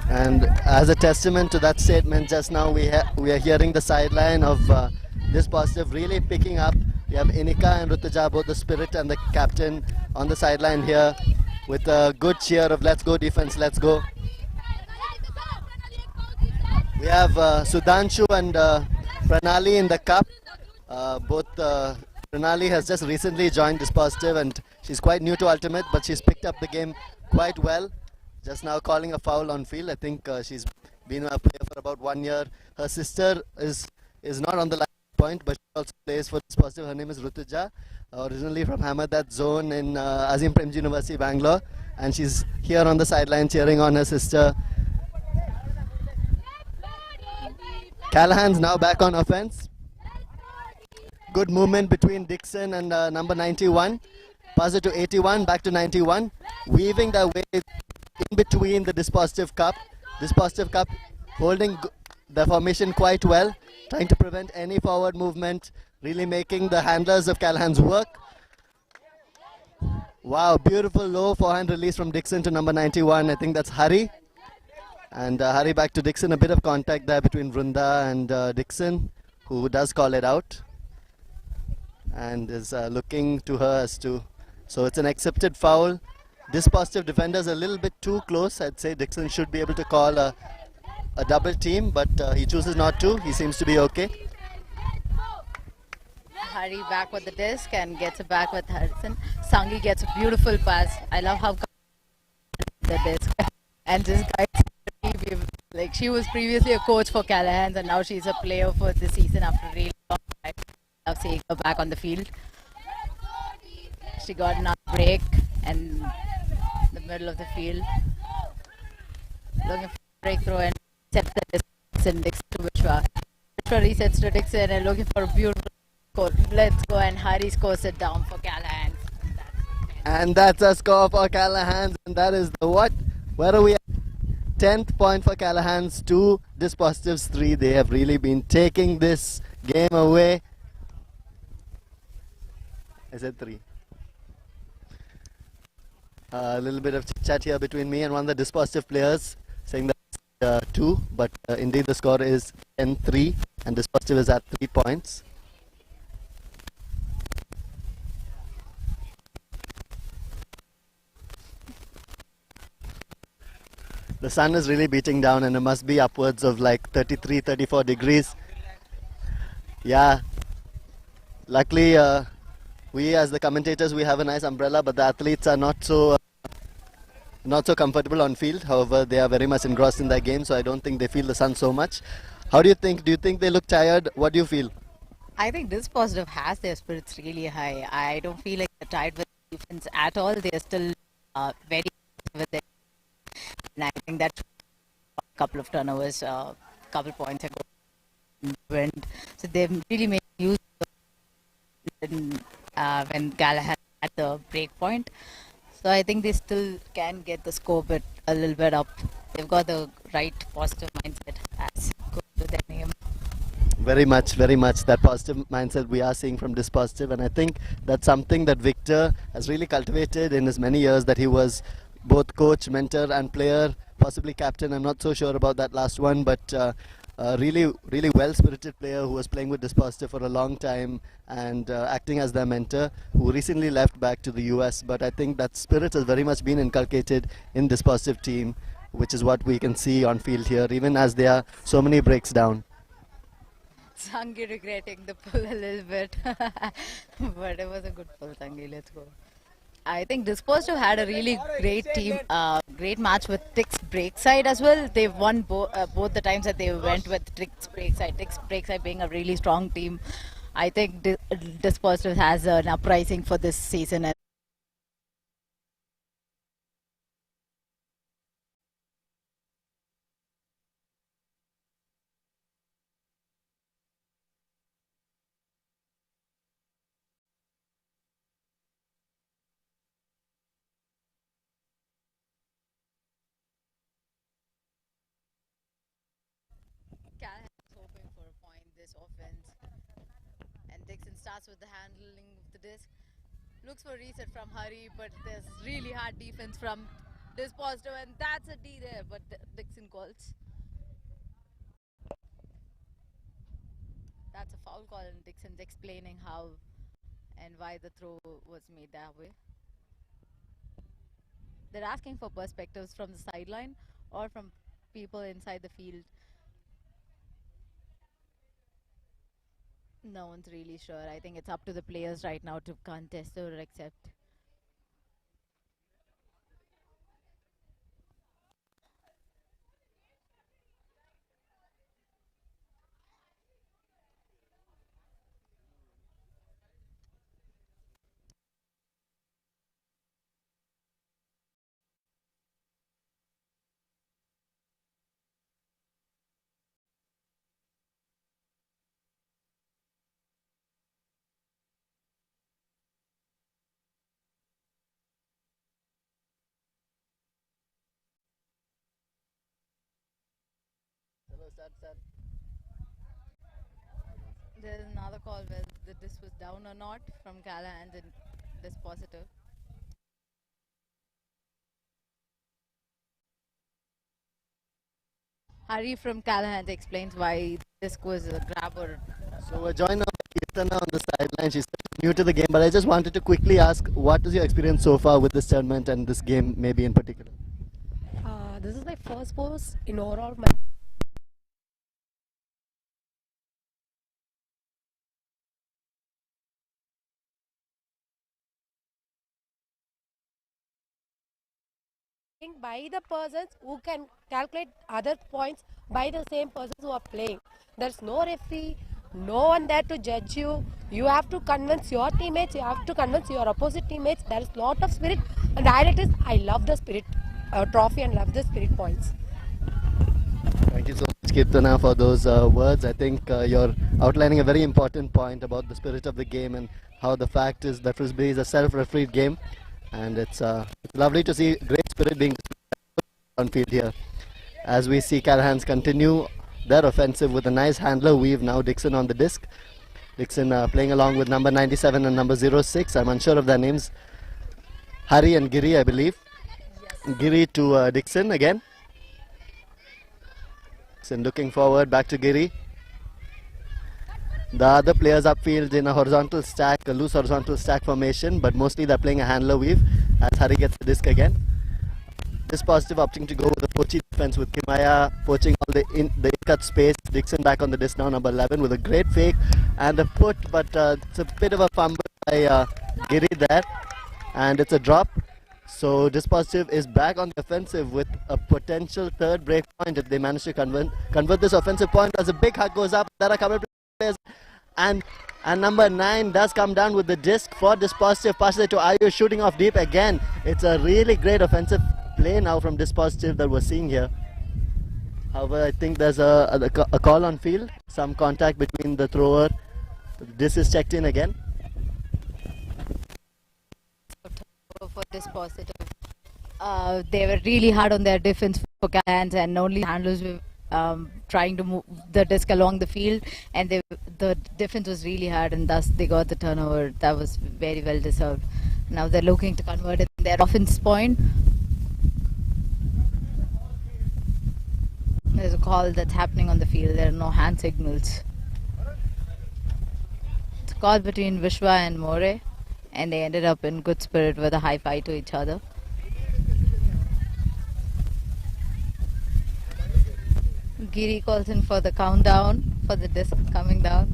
And as a testament to that statement, just now we are hearing the sideline of Dispositive really picking up. We have Inika and Rutuja, both the spirit and the captain, on the sideline here with a good cheer of "Let's go defense, let's go." We have Sudhanshu and Pranali in the cup. Pranali has just recently joined Dispositive and she's quite new to Ultimate, but she's picked up the game quite well. Just now calling a foul on field. I think she's been a player for about 1 year. Her sister is not on the line point, but she also plays for Dispositive. Her name is Rutuja, originally from Hamadat Zone in Azim Premji University, Bangalore. And she's here on the sideline cheering on her sister. Callahan's now back on offense. Good movement between Dixon and number 91. Pass it to 81, back to 91. Weaving their way in between the Dispositive Cup. Dispositive Cup holding the formation quite well, trying to prevent any forward movement, really making the handlers of Callahan's work. Wow, beautiful low forehand release from Dixon to number 91. I think that's Hari. And Hari back to Dixon. A bit of contact there between Vrunda and Dixon, who does call it out. And is looking to her as to... So it's an accepted foul. Dispositive defenders a little bit too close. I'd say Dixon should be able to call a double team, but he chooses not to. He seems to be okay. Hari back with the disc and gets it back with Harrison. Sangi gets a beautiful pass. I love how the disc and just guides. Like she was previously a coach for Callahan and now she's a player for the season after a really long time. I love seeing her back on the field. She got another break and the middle of the field. Looking for a breakthrough and sets the Dixon to Vishwa. Vishwa resets to Dixon and looking for a beautiful score. Let's go, and Hari scores it down for Callahan. And that's a score for Callahan's, and that is the what? Where are we at? 10th point for Callahan's, 2, Dispositives 3. They have really been taking this game away. I said 3. A little bit of chat here between me and one of the Dispositive players saying that 2, but indeed the score is 10-3 and Dispositive is at 3 points. The sun is really beating down and it must be upwards of like 33, 34 degrees. Yeah. Luckily, we as the commentators, we have a nice umbrella, but the athletes are not so comfortable on field. However, they are very much engrossed in their game, so I don't think they feel the sun so much. How do you think? Do you think they look tired? What do you feel? I think Dispositive has their spirits really high. I don't feel like they're tired with defense at all. They're still very with it. And I think that a couple of turnovers, a couple points ago, went. So they've really made use of when Callahan at the break point. So I think they still can get the score bit a little bit up. They've got the right positive mindset as goes with their name. Very much that positive mindset we are seeing from Dispositive, and I think that's something that Victor has really cultivated in his many years that he was both coach, mentor and player, possibly captain. I'm not so sure about that last one, but really well-spirited player who was playing with Dispositive for a long time and acting as their mentor, who recently left back to the US. But I think that spirit has very much been inculcated in Dispositive team, which is what we can see on field here, even as there are so many breaks down. Sangi regretting the pull a little bit, but it was a good pull, Sangi. Let's go. I think Dispositive had a really great team, great match with Tix Breakside as well. They've won both the times that they went with Tix Breakside. Tix Breakside being a really strong team. I think Dispositive has an uprising for this season. Callahan's hoping for a point this offense, and Dixon starts with the handling of the disc. Looks for a reset from Hari, but there's really hard defense from Dispositive, and that's a D there, but Dixon calls. That's a foul call, and Dixon's explaining how and why the throw was made that way. They're asking for perspectives from the sideline or from people inside the field. No one's really sure. I think it's up to the players right now to contest or accept. There's another call where this was down or not from Callahan and Dispositive. Hari from Callahan explains why this was a grab or. So we're joined now by Kirtana on the sideline. She's new to the game, but I just wanted to quickly ask, what is your experience so far with this tournament and this game maybe in particular? This is my first post in overall by the persons who can calculate other points by the same persons who are playing. There's no referee, no one there to judge you. You have to convince your teammates, you have to convince your opposite teammates. There is a lot of spirit, and the highlight is I love the spirit trophy and love the spirit points. Thank you so much, Kirtana, for those words. I think you're outlining a very important point about the spirit of the game and how the fact is that Frisbee is a self-refereed game. And it's lovely to see great spirit being on field here. As we see Callahan's continue their offensive with a nice handler weave. Now Dixon on the disc. Dixon playing along with number 97 and number 06. I'm unsure of their names. Hari and Giri, I believe. Giri to Dixon again. Dixon looking forward, back to Giri. The other players upfield in a horizontal stack, a loose horizontal stack formation, but mostly they're playing a handler weave as Hari gets the disc again. Dispositive opting to go with the poachy defense with Kimaya poaching all the in-cut space. Dixon back on the disc now, number 11, with a great fake and a put, but it's a bit of a fumble by Giri there, and it's a drop. So Dispositive is back on the offensive with a potential third break point if they manage to convert this offensive point. As a big hug goes up, there are a couple of players, and number 9 does come down with the disc for Dispositive. Passes it to Ayush, shooting off deep again. It's a really great offensive play now from Dispositive that we're seeing here. However, I think there's a call on field, some contact between the thrower. This is checked in again. For Dispositive, they were really hard on their defense for Callahan's, and only handlers were trying to move the disc along the field, and the defense was really hard, and thus they got the turnover. That was very well deserved. Now they're looking to convert it in their offense point. There's a call that's happening on the field. There are no hand signals. It's a call between Vishwa and More, and they ended up in good spirit with a high five to each other. Giri calls in for the countdown for the disc coming down.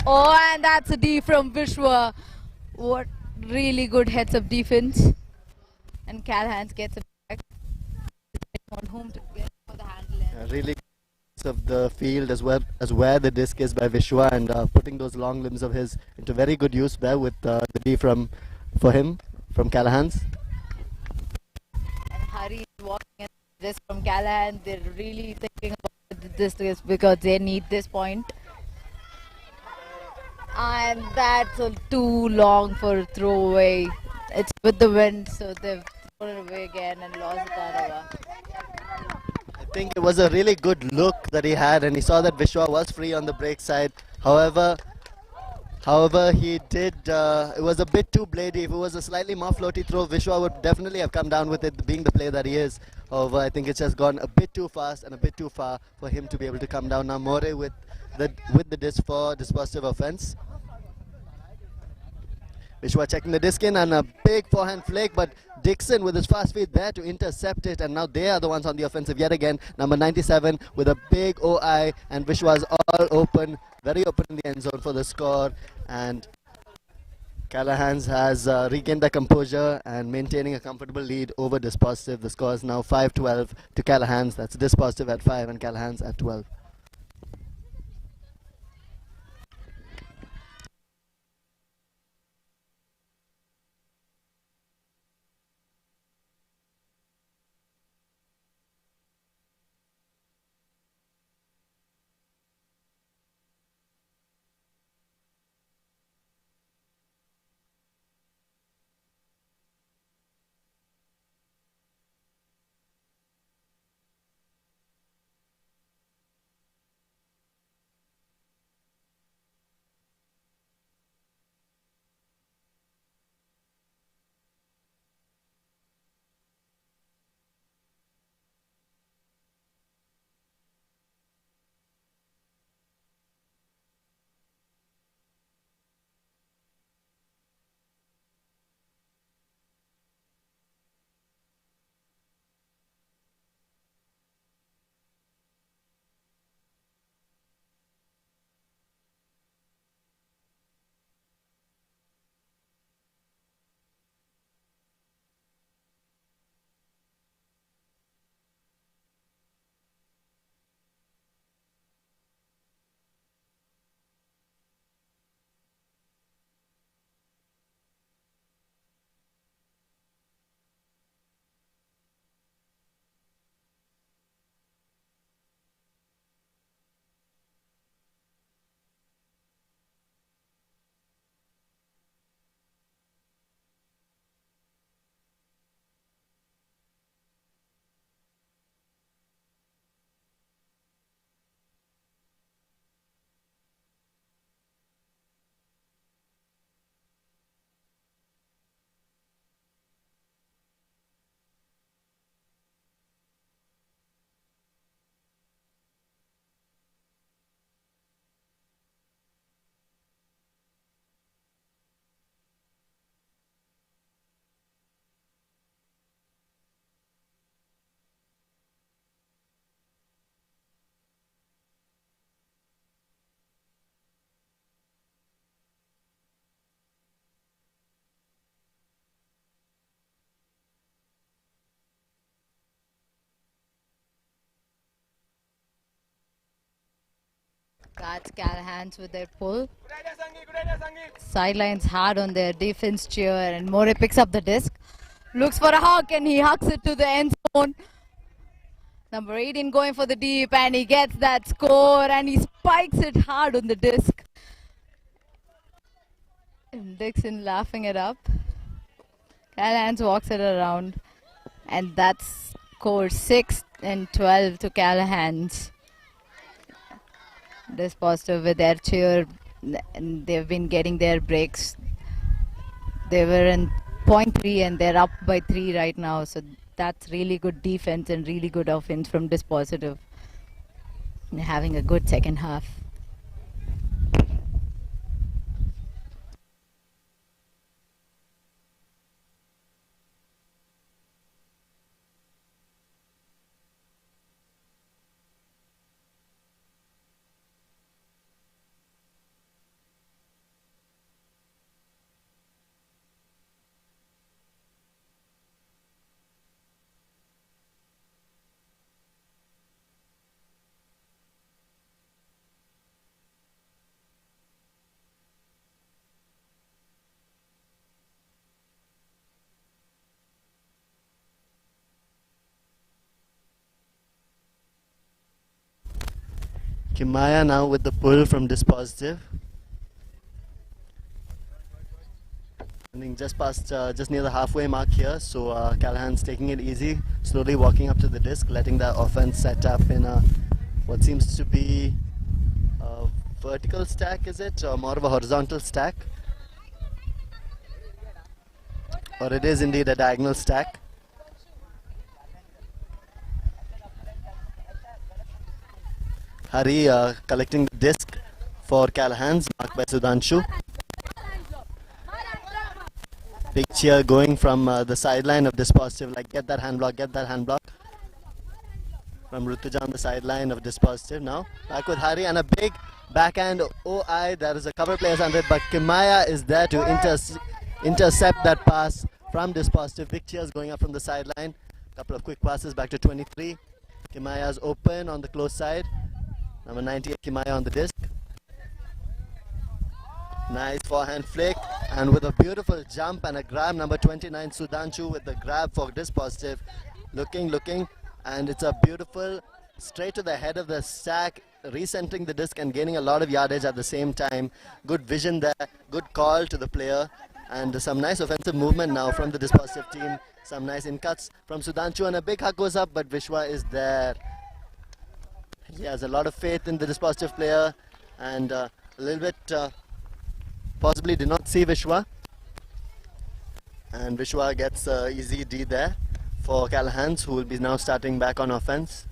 Oh, and that's a D from Vishwa. What really good heads-up defense. And Callahan's gets it back. On whom to get for the handle. Really of the field as well as where the disc is by Vishwa, and putting those long limbs of his into very good use there with the D for him from Callahan's. And Hari is walking in this from Callahan. They're really thinking about this because they need this point. And that's too long for a throwaway. It's with the wind, so they've thrown it away again and lost the turnover. I think it was a really good look that he had, and he saw that Vishwa was free on the break side. However, he did, it was a bit too bladey. If it was a slightly more floaty throw, Vishwa would definitely have come down with it, being the player that he is. However, I think it's just gone a bit too fast and a bit too far for him to be able to come down. Now More with the disc for Dispositive offense. Vishwa checking the disc in, and a big forehand flick, but Dixon with his fast feet there to intercept it, and now they are the ones on the offensive yet again. Number 97 with a big OI, and Vishwa's all open, very open in the end zone for the score, and Callahan's has regained their composure and maintaining a comfortable lead over Dispositive. The score is now 5-12 to Callahan's. That's Dispositive at 5 and Callahan's at 12. That's Callahan's with their pull. Sidelines hard on their defense cheer, and More picks up the disc. Looks for a hug and he hucks it to the end zone. Number 18 going for the deep and he gets that score and he spikes it hard on the disc. And Dixon laughing it up. Callahan's walks it around and that's score 6 and 12 to Callahan's. Dispositive with their cheer and they've been getting their breaks. They were in 0.3 and they're up by 3 right now, so that's really good defense and really good offense from Dispositive. And having a good second half. Kimaya now with the pull from Dispositive. I think just past, just near the halfway mark here. So Callahan's taking it easy, slowly walking up to the disc, letting the offense set up in a what seems to be a vertical stack. Is it or more of a horizontal stack? Or it is indeed a diagonal stack. Hari collecting the disc for Callahan's, marked by Sudhanshu. Big cheer going from the sideline of Dispositive, like get that hand block, get that hand block. From Rutuja on the sideline of Dispositive now. Back with Hari and a big backhand OI. There is a cover players under it, but Kimaya is there to intercept that pass from Dispositive. Big cheers going up from the sideline. Couple of quick passes back to 23. Kimaya's open on the close side. Number 98 Kimaya on the disc. Nice forehand flick and with a beautiful jump and a grab, number 29 Sudhanshu with the grab for Dispositive. Looking and it's a beautiful straight to the head of the stack, recentering the disc and gaining a lot of yardage at the same time. Good vision there, good call to the player and some nice offensive movement now from the Dispositive team. Some nice in cuts from Sudhanshu and a big hug goes up, but Vishwa is there. He has a lot of faith in the Dispositive player and a little bit possibly did not see Vishwa. And Vishwa gets easy D there for Callahan's, who will be now starting back on offense.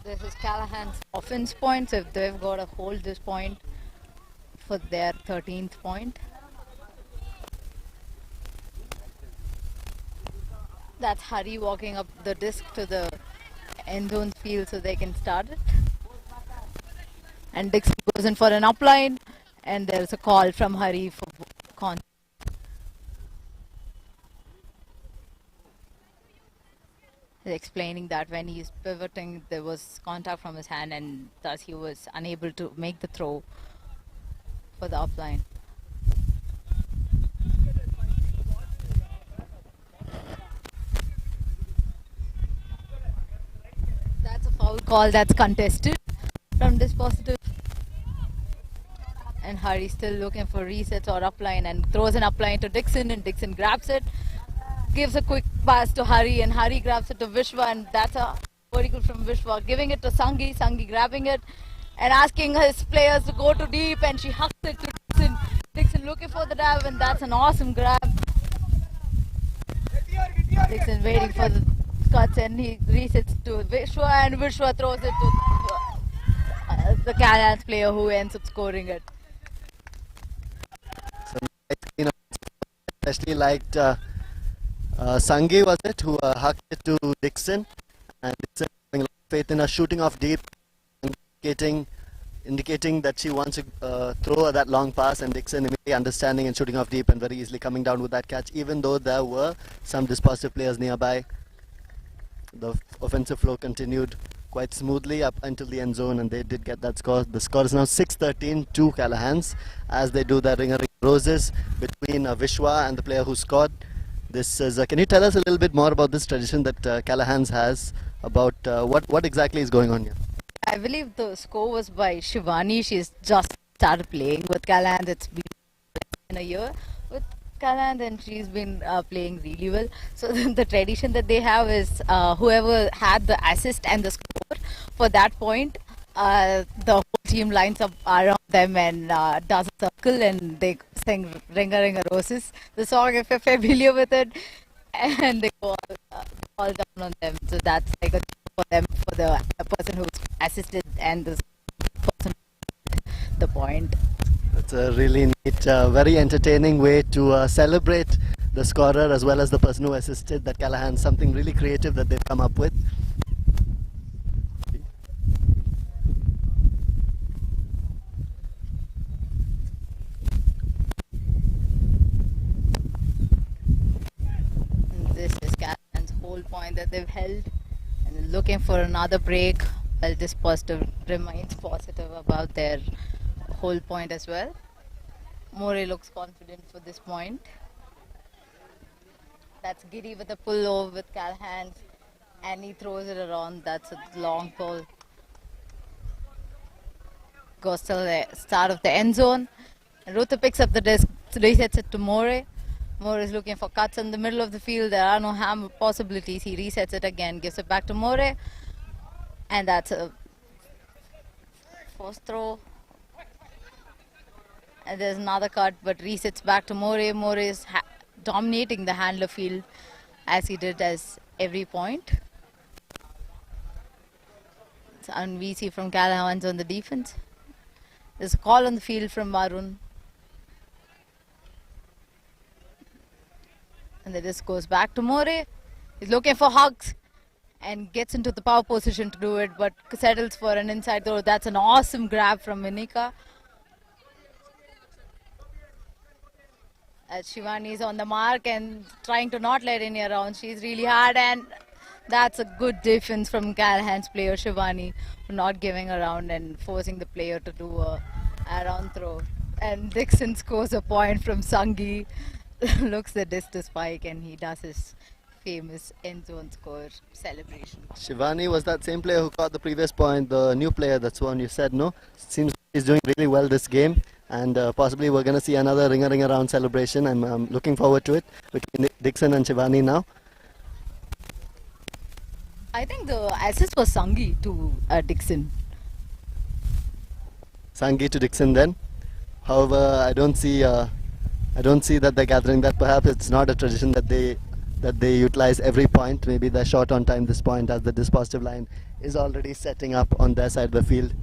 This is Callahan's offense points if they've got to hold this point for their 13th point. That's Hari walking up the disc to the end zone field so they can start it. And Dixon goes in for an upline and there's a call from Hari for contact. He's explaining that when he's pivoting there was contact from his hand and thus he was unable to make the throw for the upline. That's a foul call that's contested from Dispositive. And Hari still looking for resets or upline and throws an upline to Dixon and Dixon grabs it. Gives a quick pass to Hari and Hari grabs it to Vishwa and that's a very good from Vishwa. Giving it to Sangi, Sangi grabbing it and asking his players to go to deep and she hucks it to Dixon. Dixon looking for the dive and that's an awesome grab. Dixon waiting for the cuts and he resets to Vishwa and Vishwa throws it to the Callahan's player who ends up scoring it. So, especially liked Sangi, was it, who hucked it to Dixon, and Dixon having a lot of faith in her shooting off deep and getting indicating that she wants to throw that long pass, and Dixon immediately understanding and shooting off deep and very easily coming down with that catch, even though there were some dispositive players nearby. The offensive flow continued quite smoothly up until the end zone, and they did get that score. The score is now 6-13 to Callahan's as they do their ring roses between Vishwa and the player who scored. This is. Can you tell us a little bit more about this tradition that Callahan's has, about what exactly is going on here? I believe the score was by Shivani. She's just started playing with Callahan. It's been in a year with Callahan, and she's been playing really well. So the tradition that they have is whoever had the assist and the score for that point, the whole team lines up around them and does a circle, and they sing Ringa Ringa Roses, the song, if you're familiar with it, and they go all down on them. So that's like a for them, for the person who assisted and the person the point. It's a really neat, very entertaining way to celebrate the scorer as well as the person who assisted. That Callahan, something really creative that they've come up with. And this is Callahan's whole point that they've held, and looking for another break. Well, this positive remains positive about their whole point as well. More looks confident for this point. That's Giri with a pull over with Callahan, and he throws it around. That's a long pull. Goes to the start of the end zone. And Ruthu picks up the disc, resets it to More. More is looking for cuts in the middle of the field. There are no ham possibilities. He resets it again, gives it back to More. And that's a first throw. And there's another cut, but resets back to More. More is dominating the handler field as he did as every point. And we see from Callahan's on the defense. There's a call on the field from Varun. And then this goes back to More. He's looking for hugs and gets into the power position to do it, but settles for an inside throw. That's an awesome grab from Vinika. As Shivani is on the mark and trying to not let any around. She's really hard, and that's a good defense from Callahan's player Shivani for not giving around and forcing the player to do a around throw. And Dixon scores a point from Sangi. Looks the disc to Spike, and he does his famous end zone score celebration. Shivani was that same player who caught the previous point, the new player, that's one you said, no? Seems he's doing really well this game, and possibly we're going to see another ring around celebration. I'm looking forward to it between Dixon and Shivani now. I think the assist was Sangi to Dixon. Sangi to Dixon then. However, I don't see that they're gathering that. Perhaps it's not a tradition that they utilize every point. Maybe they're short on time this point, as the dispositive line is already setting up on their side of the field.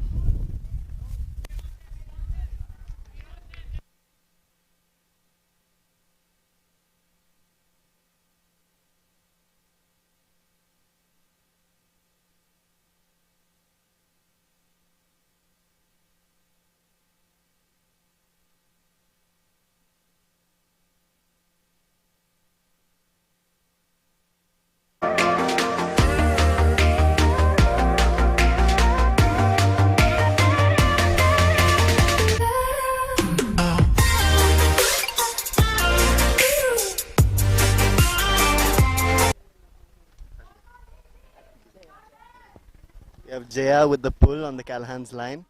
We have Jaya with the pull on the Callahan's line.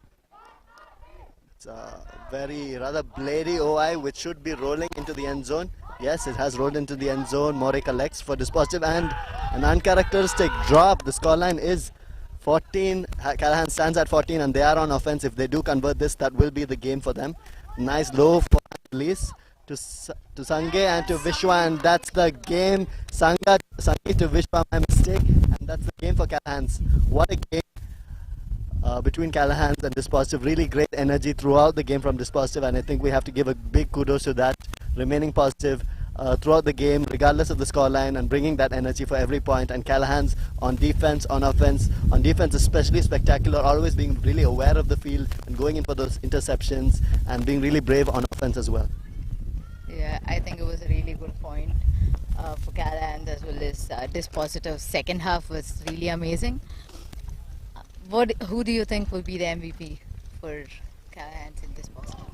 It's a very rather blady OI which should be rolling into the end zone. Yes, it has rolled into the end zone. More collects for dispositive and an uncharacteristic drop. The scoreline is 14. Callahan stands at 14 and they are on offense. If they do convert this, that will be the game for them. Nice low for release to Sange and to Vishwa, and that's the game. Sange to Vishwa, my mistake, and that's the game for Callahan's. What a game between Callahan's and Dispositive. Really great energy throughout the game from Dispositive, and I think we have to give a big kudos to that. Remaining positive, throughout the game, regardless of the scoreline, and bringing that energy for every point. And Callahan's on defense, on offense, on defense especially spectacular, always being really aware of the field and going in for those interceptions and being really brave on offense as well. Yeah, I think it was a really good point for Callahan as well as Dispositive. Second half was really amazing. Who do you think will be the MVP for Callahan in Dispositive?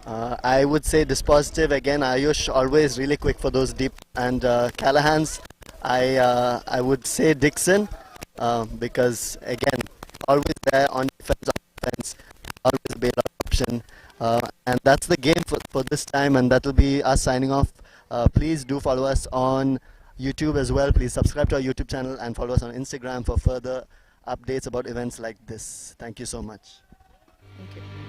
I would say Dispositive again. Ayush always really quick for those deep, and Callahan's I would say Dixon because again always there on defense, offense, always a bailout option, and that's the game for this time, and that will be us signing off. Please do follow us on YouTube as well. Please subscribe to our YouTube channel and follow us on Instagram for further updates about events like this. Thank you so much. Thank you.